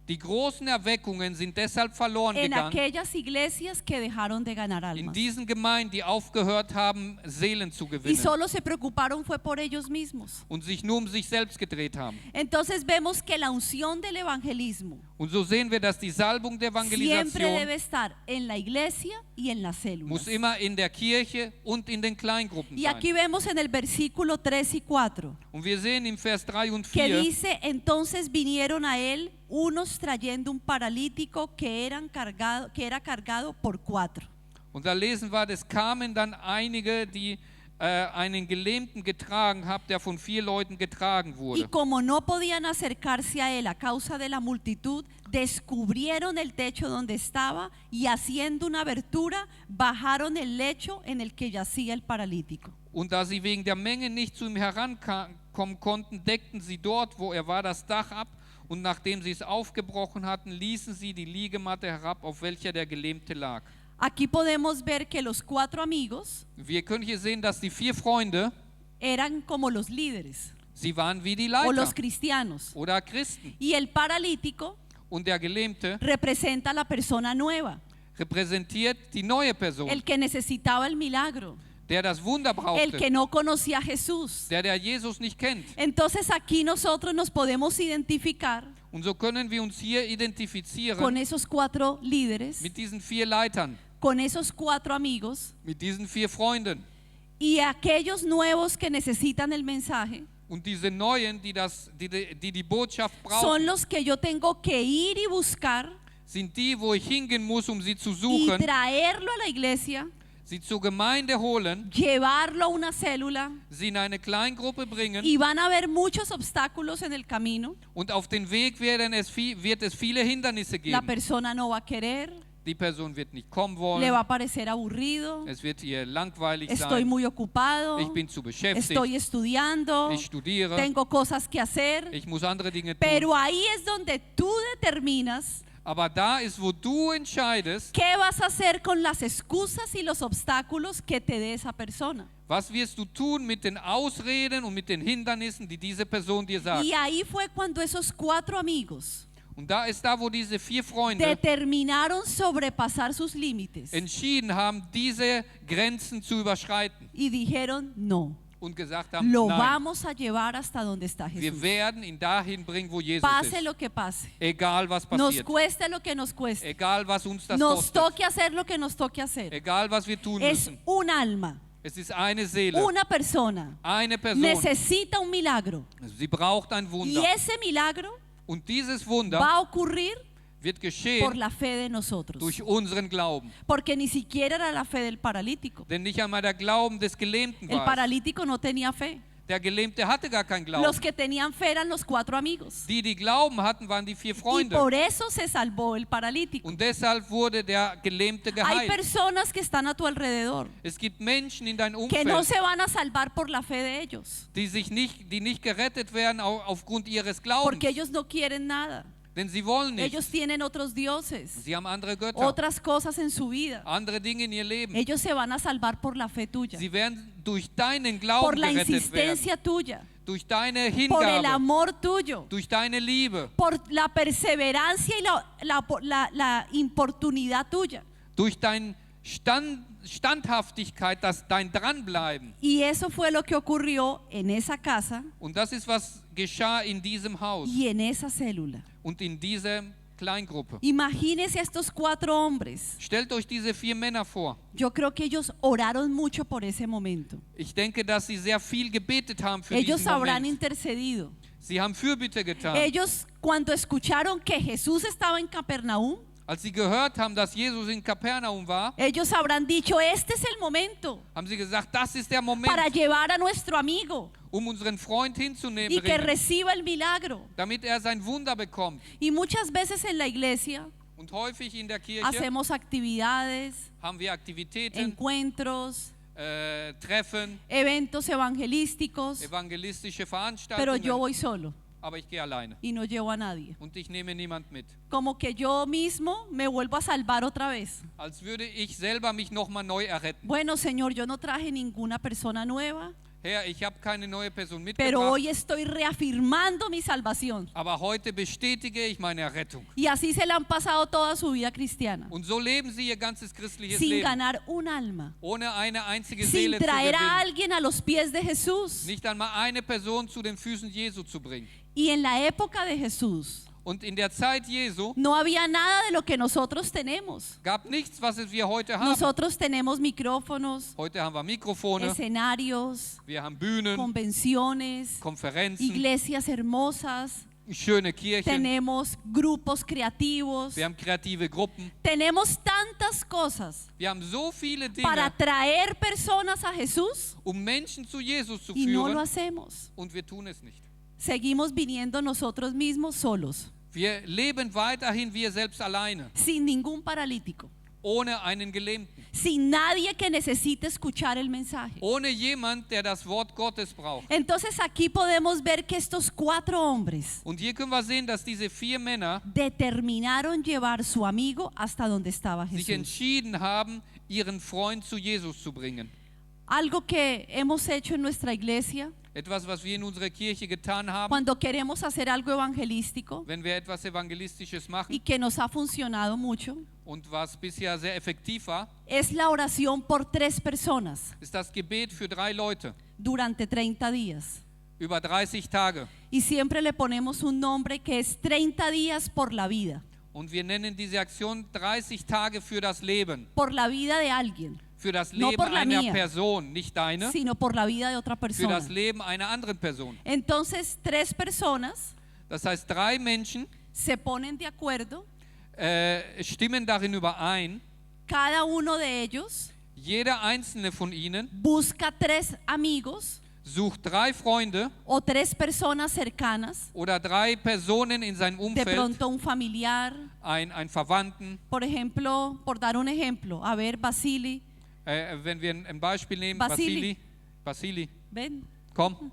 Die großen Erweckungen sind deshalb verloren en gegangen, aquellas iglesias que dejaron de ganar in almas. diesen Gemeinden, die aufgehört haben, Seelen zu Y gewinnen solo se preocuparon fue por ellos mismos. und sich nur um sich selbst gedreht haben. Entonces vemos que la unción del evangelismo Und so sehen wir, dass die Salbung der siempre Evangelisation debe estar en la iglesia y en las células. muss immer in der Kirche und in den Kleingruppen Y sein. aquí vemos en el versículo 3 y 4 Und wir sehen im Vers 3 und que 4, dice, entonces vinieron a él unos trayendo un paralítico que era cargado por 4. und da lesen wir, es kamen dann einige, die einen Gelähmten getragen haben, der von 4 Leuten getragen Y wurde. como no podían acercarse a él a causa de la multitud, descubrieron el techo donde estaba y haciendo una abertura, bajaron el lecho en el que yacía el paralítico. Und da sie wegen der Menge nicht zu ihm herankommen konnten, deckten sie dort, wo war, das Dach ab. Und nachdem sie es aufgebrochen hatten, ließen sie die Liegematte herab, auf welcher der Gelähmte lag. Aquí podemos ver que los 4 amigos Wir können hier sehen, dass die 4 Freunde, eran como los líderes sie waren wie die o los Leiter cristianos. oder Christen. Y el paralítico Und der Gelähmte representa a la persona nueva, repräsentiert die neue Person, el que necesitaba el milagro, der das Wunder el que brauchte, no conocía a Jesús. der Jesus nicht kennt. Entonces aquí nosotros nos podemos identificar Und so können wir uns hier con identifizieren esos 4 líderes, mit diesen 4 Leitern, con esos 4 amigos mit diesen 4 Freunden. y aquellos nuevos que necesitan el mensaje Und diese Neuen, die Botschaft son brauchen, los que yo tengo que ir y buscar sind die, wo ich hingehen muss, sie zu y suchen, traerlo a la iglesia, sie zur Gemeinde holen, llevarlo a una célula, sie in eine Kleingruppe bringen, y van a haber muchos obstáculos en el camino. und auf den Weg wird es viele Hindernisse La geben. persona no va a querer, Die Person wird nicht kommen le wollen, va a parecer aburrido, es wird ihr langweilig estoy sein, muy ocupado, ich bin zu beschäftigt, estoy estudiando, ich studiere, tengo cosas que hacer. ich muss andere Dinge tun. Pero ahí es donde tú determinas Aber da ist, wo du entscheidest, qué vas a hacer con las excusas y los obstáculos que te dé esa persona. was wirst du tun mit den Ausreden und mit den Hindernissen, die diese Person dir sagt. Y ahí fue cuando esos 4 amigos Und da ist da, wo diese 4 Freunde determinaron sobrepasar sus límites entschieden haben, diese Grenzen zu überschreiten y dijeron no, und gesagt haben, lo nein, vamos a llevar hasta donde está wir Jesús. werden ihn dahin bringen, wo Jesus Pase ist. lo que pase, Egal was nos passiert, cueste lo que nos cueste, egal was uns das nos kostet, toque hacer lo que nos toque hacer. egal was wir tun Es müssen. un alma, Es ist eine Seele, una persona eine Person. necesita un milagro Sie braucht ein y Wunder. ese milagro Und dieses Wunder va a ocurrir wird por geschehen la fe de nosotros. durch unseren Glauben. Porque ni siquiera era la fe del paralítico. Denn nicht einmal der Glauben des Gelähmten El war es. paralítico no tenía fe. Der Gelähmte hatte gar keinen Los Glauben. que tenían fe eran los 4 amigos. Die Glauben hatten, waren die 4 Y Freunde. por eso se salvó el paralítico. Und deshalb wurde der Gelähmte Hay geheilt. personas que están a tu alrededor Es gibt Menschen in deinem que no Umfeld, se van a salvar por la fe de ellos. die nicht gerettet werden aufgrund ihres Glaubens. Porque ellos no quieren nada. Denn sie wollen nicht. Ellos tienen otros dioses, Sie haben andere Götter, otras cosas en su vida. andere Dinge in ihr Leben. Ellos se van a salvar por la fe tuya, Sie werden durch deinen por Glauben la gerettet werden. insistencia tuya, Durch deine por el Hingabe, amor tuyo, durch deine Liebe, por la perseverancia y la importunidad tuya. durch deine Standhaftigkeit, dein Dranbleiben. Y eso fue lo que ocurrió en esa casa Und das ist, was geschah in diesem Haus y en esa célula. und in dieser Kleingruppe. Imagínense a estos 4 hombres. Stellt euch diese 4 Männer vor. Yo creo que ellos oraron mucho por ese momento. Ich denke, dass sie sehr viel gebetet haben für Ellos diesen habrán Moment. intercedido. Sie haben Fürbitte getan. Ellos cuando escucharon que Jesús estaba en Capernaum, Als sie gehört haben, dass Jesus in Kapernaum war, ellos habrán dicho, este es el momento haben sie gesagt, das ist der Moment, para llevar a nuestro amigo unseren Freund hinzunehmen, y que reciba el milagro. damit sein Wunder bekommt. Y muchas veces en la iglesia Und häufig in der Kirche hacemos actividades, haben wir Aktivitäten, encuentros, Treffen, eventos evangelísticos, evangelistische pero Veranstaltungen, yo voy solo aber ich gehe alleine y no llevo a nadie. und ich nehme niemand mit. Como que yo mismo me vuelvo a salvar otra vez. Als würde ich selber mich nochmal neu erretten. Bueno, Señor, yo no traje ninguna persona nueva, Herr, ich habe keine neue Person pero mitgebracht, hoy estoy reafirmando mi salvación. aber heute bestätige ich meine Errettung. Y así se le han pasado toda su vida cristiana, Und so leben sie ihr ganzes christliches sin Leben, ganar un alma, ohne eine einzige sin Seele zu traer a gewinnen. alguien a los pies de Jesús. Nicht einmal eine Person zu den Füßen Jesu zu bringen. Y en la época de Jesús Und in der Zeit Jesu no había nada de lo que nosotros tenemos. gab nichts, was wir heute haben. Nosotros tenemos micrófonos, Heute haben wir Mikrofone, escenarios, wir haben Bühnen, convenciones, Konferenzen, iglesias hermosas, schöne Kirchen, tenemos grupos creativos, wir haben kreative Gruppen. tenemos tantas cosas Wir haben so viele para Dinge, traer personas a Jesús Menschen zu Jesus zu y no lo führen, hacemos. und wir tun es nicht. Seguimos viniendo nosotros mismos solos, Wir leben weiterhin wir selbst alleine, sin ningún paralítico, ohne einen Gelähmten, sin nadie que necesite escuchar el mensaje. ohne jemand, der das Wort Gottes braucht. Entonces aquí podemos ver que estos 4 hombres Und hier können wir sehen, dass diese 4 Männer determinaron llevar su amigo hasta donde estaba sich Jesús. entschieden haben, ihren Freund zu Jesus zu bringen. Algo que hemos hecho en nuestra iglesia, Etwas, was wir in unserer Kirche getan haben, cuando queremos hacer algo evangelístico wenn wir etwas Evangelistisches y machen que nos ha funcionado mucho, und was bisher sehr effektiv war, es la oración por 3 personas ist das Gebet für 3 Leute durante 30 días. über 30 Tage. Y siempre le ponemos un nombre que es 30 días por la vida, Und wir nennen diese Aktion 30 Tage für das Leben. por la vida de alguien, Für das No Leben por la einer mía. Person, nicht deine. sino por la vida de otra Für persona. das Leben einer anderen Person. Entonces 3 personas Das heißt, 3 Menschen se ponen de acuerdo, stimmen darin überein. cada uno de ellos Jeder einzelne von ihnen busca 3 amigos sucht 3 Freunde o 3 personas cercanas, oder 3 Personen in seinem de Umfeld, pronto un familiar, ein Verwandten. por ejemplo, por dar un ejemplo, a ver, Basili, Wenn wir ein Beispiel nehmen, Vasili. Vasili, ven, komm.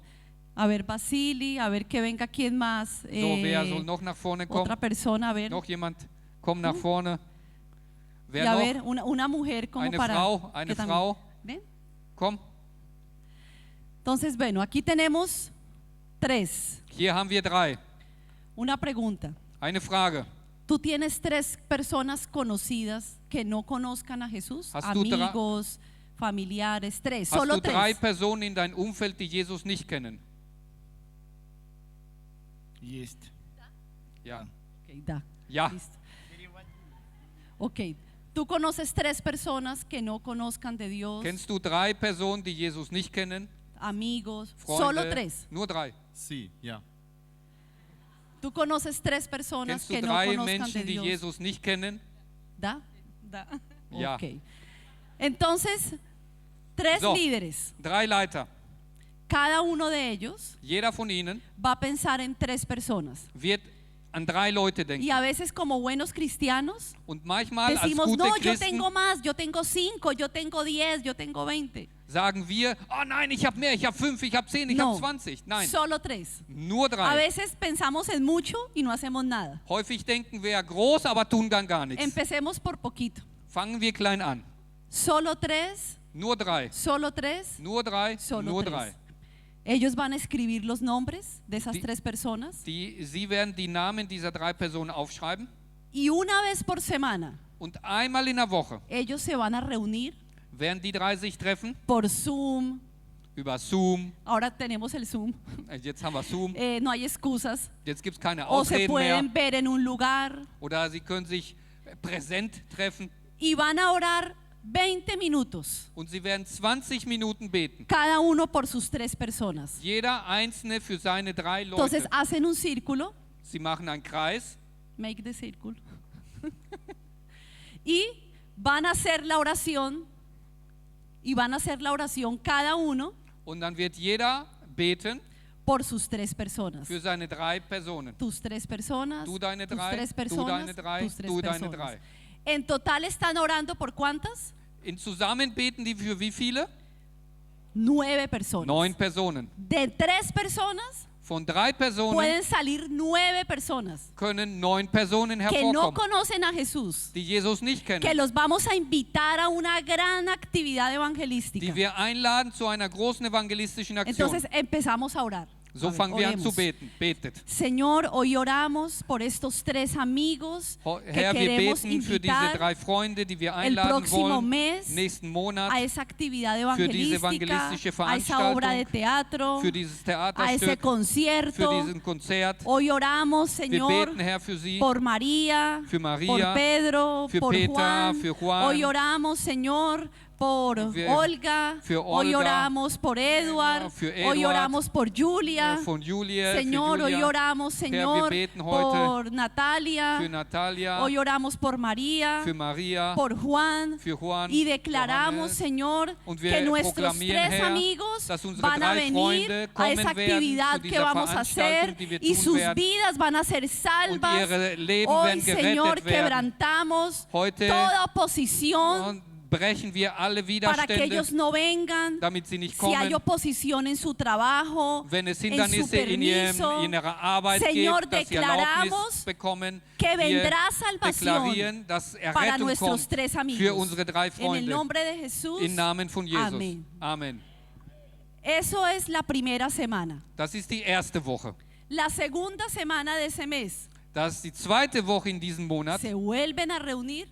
a ver, Basili, a ver que venga quién más, So, wer soll noch nach vorne kommen? otra persona, a ver, Noch jemand? Komm nach vorne. y Wer a noch? ver, una mujer como Eine para... Frau, que eine también- Frau. ¿Ven? Komm. Entonces, bueno, aquí tenemos 3. Hier haben wir 3. Una pregunta. Eine Frage. ¿Tú tienes 3 personas conocidas que no conozcan a Jesús? Hast du Amigos, familiares, 3, Hast solo du 3 3. Personen in deinem Umfeld, die Jesus nicht kennen? Есть. Ja. Ok, da. Ja. Listo. Ok, ¿tú conoces 3 personas que no conozcan de Dios? Kennst du 3 Personen, die Jesus nicht kennen? Amigos, Freunde? solo 3. Nur 3. Sí, ya. Tú conoces 3 personas Kennst du que no 3 conozcan de Menschen, die Dios. Jesus nicht kennen? ¿Da? Da. Ja. Ok. Entonces, 3 So. líderes. 3 Leiter. Cada uno de ellos Jeder von ihnen va a pensar en 3 personas. wird an 3 Leute denken. Y a veces como buenos cristianos Und manchmal als decimos, gute no, yo Christen tengo más, yo tengo 5, yo tengo 10, yo tengo 20. sagen wir, oh nein, ich habe mehr, ich habe 5, ich habe 10, ich habe No, 20. Nein, solo 3. nur A 3. veces pensamos en mucho y no hacemos nada. Häufig denken wir groß, aber tun dann gar nichts. Empecemos por poquito. Fangen wir klein an. Solo 3, Nur 3. solo 3, Nur 3, solo nur 3. 3. Ellos van a escribir los nombres de esas Die- 3 personas Sie werden die Namen dieser 3 Personen aufschreiben y una vez por semana und einmal in der Woche ellos se van a reunir werden die 3 sich treffen por Zoom. über Zoom. Ahora tenemos el Zoom. Jetzt haben wir Zoom. No hay excusas. Jetzt gibt es keine O se Ausreden mehr. pueden ver en un lugar Oder sie können sich präsent treffen y van a orar 20 minutos, und sie werden 20 Minuten beten. cada uno por sus 3 personas. Jeder Einzelne für seine 3 Entonces Leute. hacen un círculo, Sie machen einen Kreis make the circle, y van a hacer la oración, cada uno und dann wird jeder beten por sus 3 personas. für seine 3 Personen. Tus 3 personas, Du deine tus 3, 3 du personas, deine 3, tus 3 du deine personas. 3. En total están orando por ¿cuántas? In zusammen beten die für wie viele? 9 personas. 9 Personen. De 3 personas Von 3 Personen pueden salir 9 personas können 9 Personen que no hervorkommen, conocen a Jesús, die Jesus nicht que kennen, los vamos a invitar a una gran actividad die evangelística. wir einladen zu einer großen evangelistischen Aktion. Entonces empezamos a orar. So A ver, fangen wir an oremos. zu beten. Betet. Señor, hoy oramos por estos 3 amigos que Herr, wir queremos beten für diese invitar 3 Freunde, die wir el einladen próximo wollen, mes nächsten Monat, a esa actividad für diese evangelística, evangelistische a esa obra de Veranstaltung, teatro, für dieses a ese Theaterstück, für concierto. diesen Konzert. Hoy oramos, Wir Señor, beten, Herr, für sie, por María, für María, por Pedro, für por Peter, Juan. für Juan. Hoy oramos, Señor, por Wir- Olga. für Hoy Olga, oramos por Edward. für Hoy Edward, oramos por Julia. von Julia, Señor, für hoy Julia, oramos, wir Señor, beten heute por Natalia. für Natalia, Hoy oramos por María, für Maria, por Juan. für Juan, Y declaramos, Johannes. Señor, Und wir que nuestros proklamieren, 3 Herr, amigos dass unsere van a 3 venir Freunde a kommen esa werden actividad zu que dieser vamos a hacer Veranstaltung, die wir y tun sus werden. vidas van a ser Und salvas. ihre Leben Hoy, werden gerettet Señor, werden. quebrantamos Heute toda oposición Und brechen wir alle para que Widerstände, ellos no vengan. damit sie nicht Si hay kommen. oposición en su trabajo, Wenn es en su Hindernisse in permiso, ihrer Arbeit Señor, gibt, dass sie Erlaubnis declaramos bekommen, que wir vendrá salvación deklarieren, dass para Errettung nuestros kommt 3 amigos. für unsere 3 En el Freunde. nombre de Jesús. Im Namen von Jesus. Amén. Amen. Eso es la primera semana. Das ist die erste Woche. La segunda semana de ese mes Das ist die zweite Woche in diesem Monat. se vuelven a reunir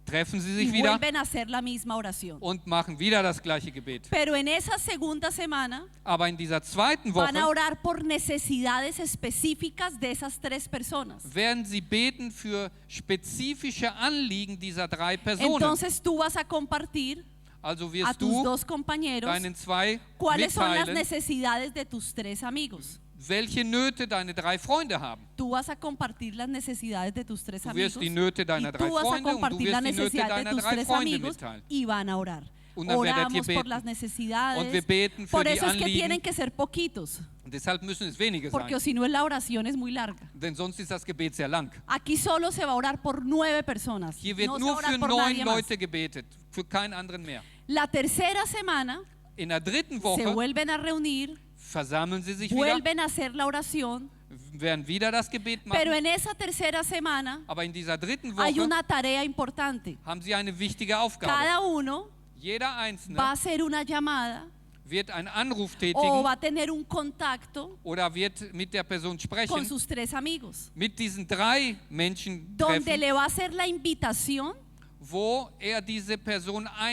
Treffen sie y sich wieder vuelven a hacer la misma oración. und machen wieder das gleiche Gebet. Pero en esa segunda semana Aber in dieser zweiten van a Woche orar por necesidades específicas de esas 3 personas. werden sie beten für spezifische Anliegen dieser 3 Personen. Entonces tú vas a compartir Also a wirst tus du 2 compañeros deinen 2 cuáles son las mitteilen, necesidades de tus 3 amigos. welche Nöte deine 3 Freunde haben. Tú vas a compartir las necesidades de tus 3 Du amigos. wirst die Nöte deiner Y 3 tú vas a Freunde und du compartir las wirst die Nöte necesidades de deiner tus 3 3 Freunde amigos mitteilen. y van a orar. Und dann werdet ihr Oramos por beten. las necesidades. Und wir beten für Por die eso es que Anliegen. tienen que ser poquitos, Deshalb müssen es wenige porque sein, si no la oración es muy larga. denn sonst ist das Gebet sehr lang. Aquí solo se va a orar por 9 personas. Hier wird No se va a nur orar für por 9 nadie más. Leute gebetet, für keinen anderen mehr. La tercera semana In der dritten se Woche vuelven a reunir, versammeln sie sich wieder, vuelven a hacer la oración, werden wieder das Gebet pero machen. en esa tercera semana Aber in dieser dritten hay Woche una tarea importante. haben sie eine wichtige Aufgabe. Cada uno Jeder va a Einzelne hacer una llamada wird einen Anruf o tätigen va a tener un contacto oder wird mit der Person con sprechen, sus 3 amigos, mit diesen 3 Menschen donde treffen, le va a hacer la invitación wo diese Person a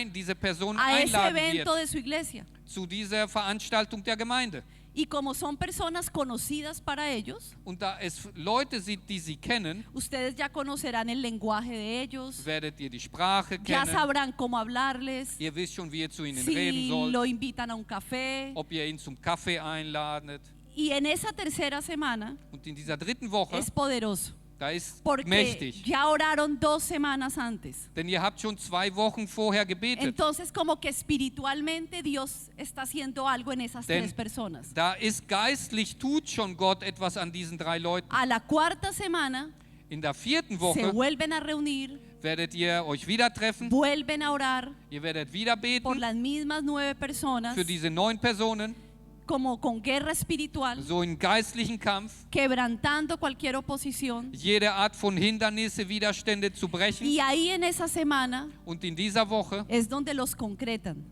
ese einladen evento wird de su iglesia. zu dieser Veranstaltung der Gemeinde. Y como son personas conocidas para ellos, Und da es Leute sind, die sie kennen, ustedes ya conocerán el lenguaje de ellos, werdet ihr die Sprache ya kennen. sabrán cómo hablarles, Ihr wisst schon, wie ihr zu ihnen reden si sollt, lo invitan a un café, ob ihr ihn zum Kaffee einladet. Y en esa tercera semana Und in dieser dritten Woche, es poderoso, da ist porque mächtig. ya oraron 2 semanas antes. Denn ihr habt schon 2 Wochen vorher gebetet. Entonces como que espiritualmente Dios está haciendo algo en esas Denn 3 personas. da ist geistlich, tut schon Gott etwas an diesen 3 Leuten. A la cuarta semana In der 4. se Woche vuelven a reunir, werdet ihr euch wieder treffen. vuelven a orar Ihr werdet wieder por beten las mismas 9 personas, für diese 9 Personen, como con guerra espiritual, so in geistlichen Kampf, quebrantando cualquier oposición. jede Art von Hindernisse, Widerstände zu brechen. Y ahí en esa semana Und in dieser Woche es donde los concretan,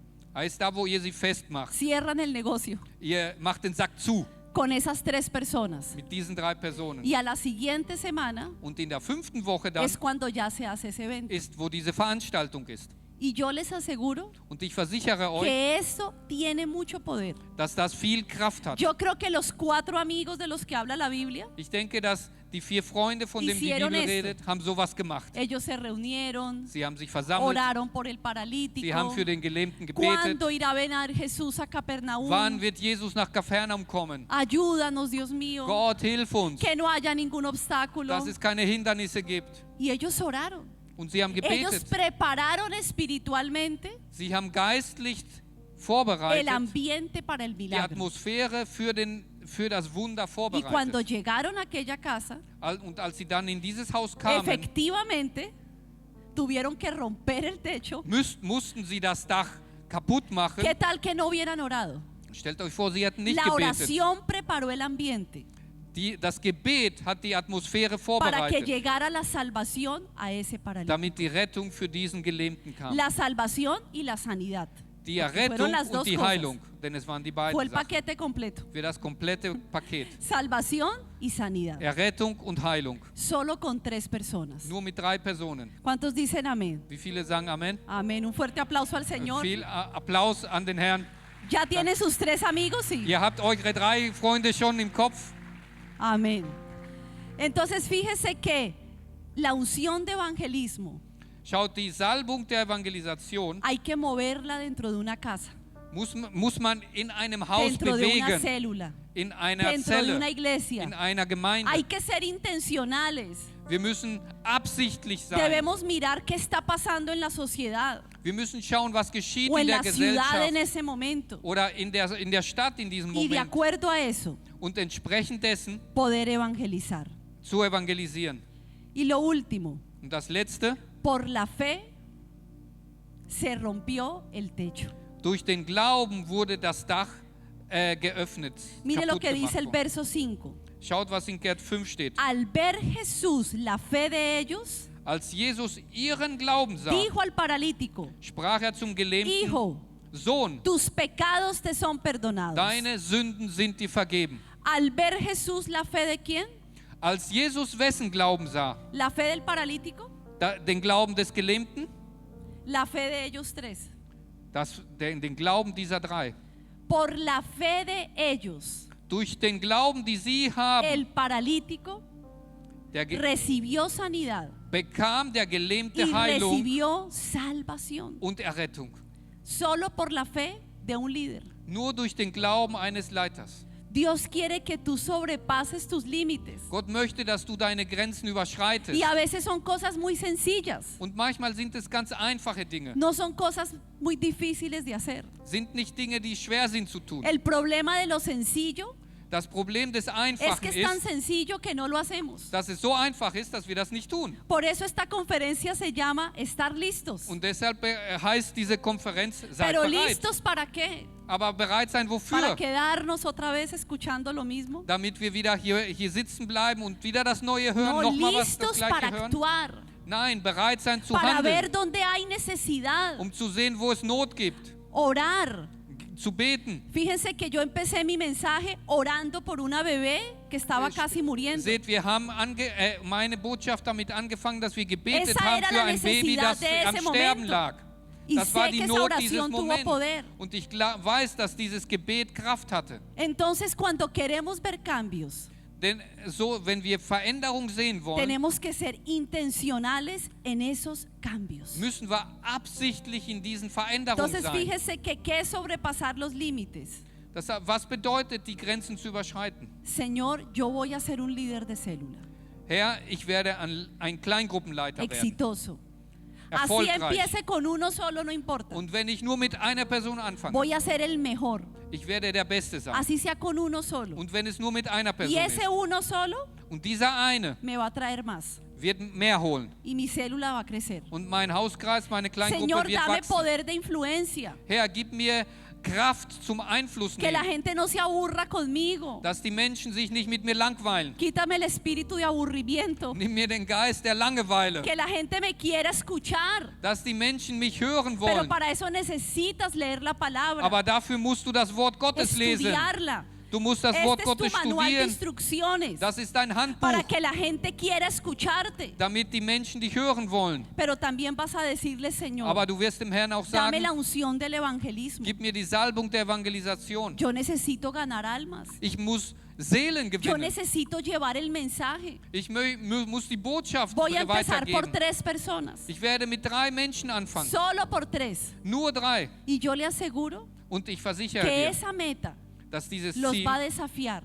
ist da, wo ihr sie festmacht. cierran el negocio Ihr macht den Sack zu con esas 3 personas. mit diesen 3 Personen. Y a la siguiente semana Und in der 5. Woche dann es cuando ya se hace ese evento. ist, wo diese Veranstaltung ist. Y yo les aseguro Und ich versichere euch, que esto tiene mucho poder. dass das viel Kraft hat. Yo creo que los 4 amigos de los que habla la Biblia, Ich denke, dass die 4 Freunde, von denen die Hicieron Bibel esto. redet, haben sowas gemacht. ellos se reunieron, Sie haben sich versammelt, oraron por el sie haben paralítico. für den Gelähmten gebetet. ¿Cuándo irá a venir Jesús a Capernaum? Wann wird Jesus nach Kapernaum kommen? Ayúdanos, Dios mío, Gott, hilf uns, que no haya ningún obstáculo. dass es keine Hindernisse gibt. Y ellos oraron. Und sie haben Ellos gebetet. prepararon espiritualmente Sie haben geistlich el vorbereitet, ambiente para el die milagro. Atmosphäre für das Wunder Y cuando vorbereitet. llegaron a aquella casa, Und als sie dann in dieses Haus kamen, efectivamente tuvieron que romper el techo. mussten sie das Dach kaputt machen. ¿Qué tal que no hubieran orado? Stellt euch vor, sie hätten nicht La gebetet. oración preparó el ambiente Das Gebet hat die Atmosphäre para que vorbereitet, llegara la salvación a ese paralítico. damit die Rettung für diesen Gelähmten kam. La salvación y la sanidad. Die Porque Errettung fueron las und dos die cosas. Heilung, denn es waren die Fue beiden el Sachen. paquete completo. Für das komplette Paket. Salvación y sanidad. Errettung und Heilung. Solo con 3 personas. Nur mit 3 Personen. ¿Cuántos dicen amén? Wie viele sagen Amen? Amén. Un fuerte aplauso al Señor. Viel Applaus an den Herrn. ¿Ya tiene sus 3 amigos? Sí. Ihr habt eure 3 Freunde schon im Kopf. Amén. Entonces fíjese que la unción de evangelismo Schaut, die Salbung der Evangelisation hay que moverla dentro de una casa, muss man in einem Haus dentro de una bewegen. célula, In einer dentro de una Zelle. iglesia. In einer Gemeinde. Hay que ser intencionales. Wir müssen absichtlich sein. Debemos mirar qué está pasando en la sociedad Wir müssen schauen, was geschieht o in en der la ciudad en Gesellschaft ese momento. oder in der Stadt in diesem Y de Moment. acuerdo a eso, Und entsprechend dessen poder evangelizar. zu evangelisieren. Y lo último, Und das Letzte, por la fe se rompió el techo. durch den Glauben wurde das Dach geöffnet. Mire lo kaputt que gemacht dice el worden. verso 5. Schaut, was in Vers 5 steht. Al ver Jesús la fe de ellos, Als Jesus ihren Glauben sah, dijo al paralítico: sprach er zum Gelähmten, Hijo, Sohn, tus pecados te son perdonados. deine Sünden sind dir vergeben. Al ver Jesús la fe de quién? Als Jesus wessen Glauben sah? La fe del paralítico, Den Glauben des Gelähmten? la fe de ellos 3. Den Glauben dieser 3. Por la fe de ellos, Durch den Glauben, die sie haben, el paralítico recibió sanidad bekam der Gelähmte y Heilung recibió salvación. und Errettung. Solo por la fe de un líder. Nur durch den Glauben eines Leiters. Dios quiere que tú sobrepases tus límites. Gott möchte, dass du deine Grenzen überschreitest. Y a veces son cosas muy sencillas. Und manchmal sind es ganz einfache Dinge. No son cosas muy difíciles de hacer. Sind nicht Dinge, die schwer sind zu tun. El problema de lo sencillo Das Problem des es Einfachen que es tan ist, sencillo que no lo hacemos. dass es so einfach ist, dass wir das nicht tun. Por eso esta conferencia se llama Estar listos. Und deshalb heißt diese Konferenz, seid Pero bereit. listos para qué? Aber bereit sein Para wofür? quedarnos otra vez escuchando lo mismo. Damit wir wieder hier sitzen bleiben und wieder das Neue hören, No, nochmal das listos para Gleiche hören. actuar, Nein, bereit sein zu para ver handeln, dónde hay necesidad, um zu sehen, wo es Not gibt, orar. zu beten. Fíjense que yo empecé mi mensaje orando por una bebé que estaba casi muriendo. Seht, wir haben meine Botschaft damit angefangen, dass wir gebetet Esa haben era für la ein Baby, necesidad das de am ese Sterben momento. lag. Y Das war sé die que esa Not dieses oración tuvo Moments. poder. Und ich weiß, dass dieses Gebet Kraft hatte. Entonces, cuando queremos ver cambios, Denn so, wenn wir Veränderung sehen wollen, tenemos que ser intencionales en esos cambios. müssen wir absichtlich in diesen Veränderungen Entonces, sein. fíjese que qué es sobrepasar los límites. Was bedeutet, die Grenzen zu überschreiten? Señor, yo voy a ser un líder de célula, Herr, ich werde ein Kleingruppenleiter werden. exitoso. Así Erfolgreich. empiece con uno solo, no importa. Und wenn ich nur mit einer Person anfange, Voy a ser el mejor. ich werde der Beste sein. Así sea con uno solo. Und wenn es nur mit einer Y Person ist, ese uno solo und dieser eine me va a traer más. wird mehr holen. Y mi célula va a crecer. Und mein Hauskreis, meine Kleingruppe Señor, wird dame wachsen. poder de influencia. Herr, gib mir Kraft zum Einfluss Que la nehmen, gente no se aburra conmigo. dass die Menschen sich nicht mit mir langweilen. Quítame el espíritu de aburrimiento. Nimm mir den Geist der Langeweile, Que la gente me quiera escuchar. dass die Menschen mich hören Pero wollen. para eso necesitas leer la palabra, Aber dafür musst du das Wort Gottes lesen. estudiarla. Du musst das Wort Este es tu Gottes manual de studieren. instrucciones Das ist dein para Handbuch, que la gente quiera escucharte. damit die Menschen dich hören wollen. Pero también vas a decirle, Señor, Aber du wirst dem Herrn auch dame sagen, la unción del evangelismo. gib mir die Salbung der Evangelisation. Yo necesito ganar almas. Ich muss Seelen Yo gewinnen. necesito llevar el mensaje. Ich muss die Botschaft Voy a empezar por weitergeben. 3 personas. Ich werde mit 3 Menschen anfangen. Solo por 3. Nur 3. Y yo le aseguro Und ich versichere que dir, esa meta dass dieses los Ziel, va a desafiar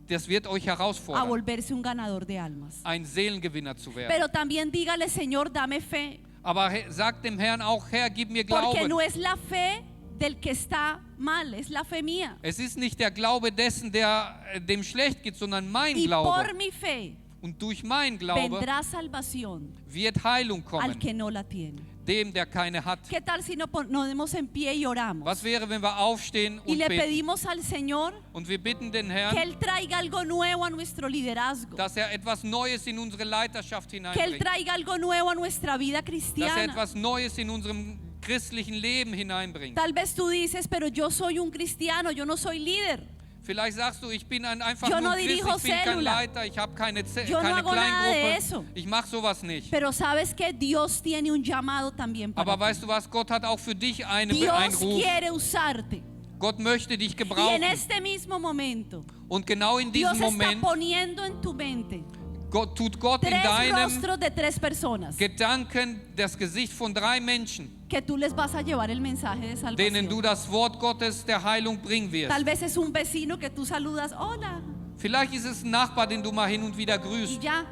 das wird euch a herausfordern, volverse un ganador de almas. ein Seelengewinner zu werden. Pero también dígale, Señor, dame fe. Aber sagt dem Herrn auch, Herr, gib mir Porque Glauben. no es la fe del que está mal, es la fe mía. Es ist nicht der Glaube dessen, der dem schlecht geht, sondern mein Y por Glaube. mi fe Und durch mein Glaube vendrá salvación wird Heilung al kommen, que no la tiene. dem, der keine hat. ¿Qué tal si nos ponemos en pie y oramos? Was wäre, wenn wir aufstehen Y und le beten? pedimos al Señor Und wir bitten den que Herrn, Él traiga algo nuevo a nuestro liderazgo. dass er etwas Neues in unsere Leiterschaft Que Él hineinbringt. traiga algo nuevo a nuestra vida Dass er cristiana. etwas Neues in unserem christlichen Leben hineinbringt. Tal vez tú dices, pero yo soy un cristiano, yo no soy líder. Vielleicht sagst du, ich bin einfach Yo nur no ein Christ, dirijo ich bin kein Célula. Leiter, ich habe keine Yo no hago nada de Kleingruppe, eso. ich mache sowas nicht. Pero sabes que Dios tiene un llamado también para Aber ti. weißt du was, Gott hat auch für dich einen Dios Ruf. quiere usarte. Gott möchte dich Y en gebrauchen. este mismo momento, Und genau in Dios diesem está Moment poniendo en tu mente tut Gott in 3 deinem rostros de 3 personas Gedanken das Gesicht von 3 Menschen, que tú les vas a llevar el mensaje de denen du salvación. das Wort Gottes der Heilung bringen wirst. Tal vez es un vecino que tú saludas, hola, Vielleicht ist es ein Nachbar, den du mal hin und wieder y grüßt ya,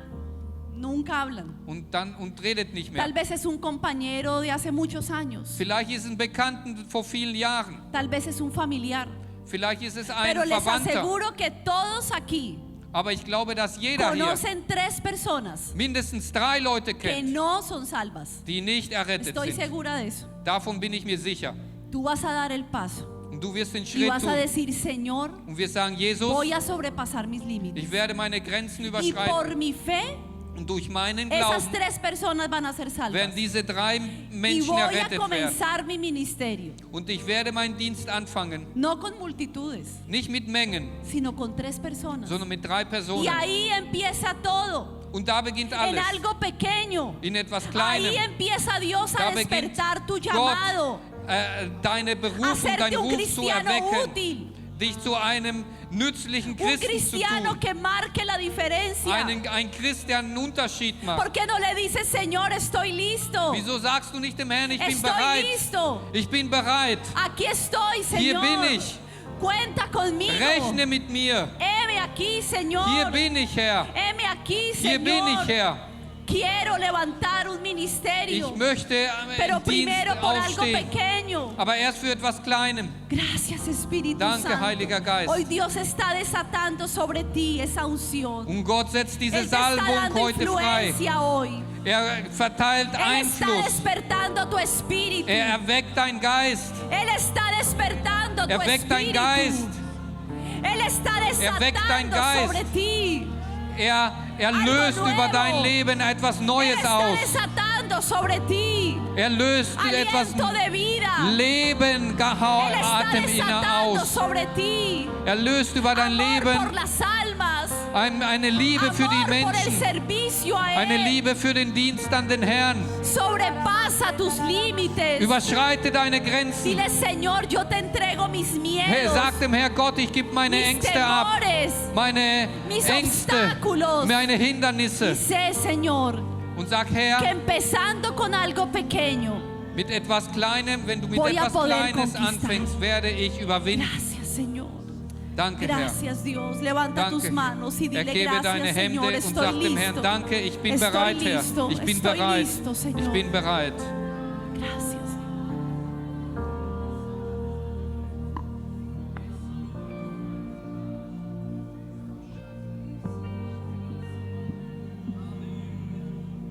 nunca hablan. und redet nicht mehr. Tal vez es un compañero de hace muchos años. Vielleicht ist es ein Bekannten vor vielen Jahren. Tal vez es un familiar. Vielleicht ist es ein Pero les Verwandter. aseguro que todos aquí Aber ich glaube, dass jeder hier conocen 3 personas mindestens 3 Leute que kennt, no son salvas. die nicht errettet Estoy sind. segura de eso. Davon bin ich mir sicher. Tú vas a dar el paso Und du wirst den y Schritt vas a tun decir, Señor, und wirst sagen, Jesus, voy a sobrepasar mis límites. ich werde meine Grenzen Y überschreiten. por mi fe, Und durch meinen esas Glauben 3 personas van a ser salvas. werden diese 3 Y Menschen voy a errettet werden. comenzar mi ministerio, Und ich werde meinen Dienst anfangen, no con multitudes, nicht mit Mengen, sino con 3 personas. sondern mit 3 Y Personen. ahí empieza todo, Und da beginnt en alles, algo pequeño. in etwas Ahí Kleinem. empieza Dios Da a beginnt despertar tu llamado, Gott, deine Berufung, hacerte deinen un Ruf zu cristiano erwecken, útil, dich zu einem nützlichen un Christen zu cristiano tun. que marque la diferencia. Ein Christ, der einen Unterschied macht. ¿Por qué no le dices, Señor, estoy listo? Wieso sagst du nicht dem Herrn, ich bin Estoy bereit? listo. Ich bin bereit. Aquí estoy, Hier Señor. bin ich. Cuenta conmigo. Rechne mit mir. Heme aquí, Señor. Hier bin ich, Herr. Heme aquí, Hier Señor. bin ich, Herr. Quiero levantar un ministerio, Ich möchte pero im Dienst primero por algo aufstehen. pequeño. Aber erst für etwas Kleinem. Gracias, Espíritu Danke, Santo. Heiliger Geist. Hoy Dios está desatando sobre ti esa unción. Und Gott setzt diese Él te está Salbung dando heute frei. influencia hoy. Er verteilt Él está Einfluss. despertando tu espíritu. Er erweckt deinen Geist. Él está despertando tu Erweckt deinen espíritu. Geist. Él está Erweckt deinen desatando Geist. sobre ti. Er löst nuevo. über dein Leben etwas Él Neues está aus. desatando sobre ti. Er löst etwas Aliento de vida. Leben, Él está Atem desatando aus. sobre ti. Er löst über dein Amor por Leben las almas. eine Liebe für die Amor por el Menschen, servicio a eine Él. Liebe für den Dienst an den Herrn. Sobrepasa tus límites. Überschreite deine Grenzen. Dile, Señor, yo te entrego mis Hey, miedos, sag dem Herr Gott, ich gebe meine mis Ängste ab, temores. meine Mis Ängste, obstáculos. meine Y Hindernisse. sé, Señor, Und sag, que Herr, empezando con algo pequeño, mit etwas Kleinem, wenn du mit Voy a etwas poder Kleines conquistar. anfängst, werde ich überwinden. gracias, Señor. Danke, Herr. Gracias, Dios. Levanta tus Danke. manos y dile Erhebe deine gracias, Señor. Hände und Estoy sag dem Herrn, listo. danke, ich bin Estoy bereit, Herr. listo. Ich bin Estoy bereit. listo, Ich Señor. bin bereit.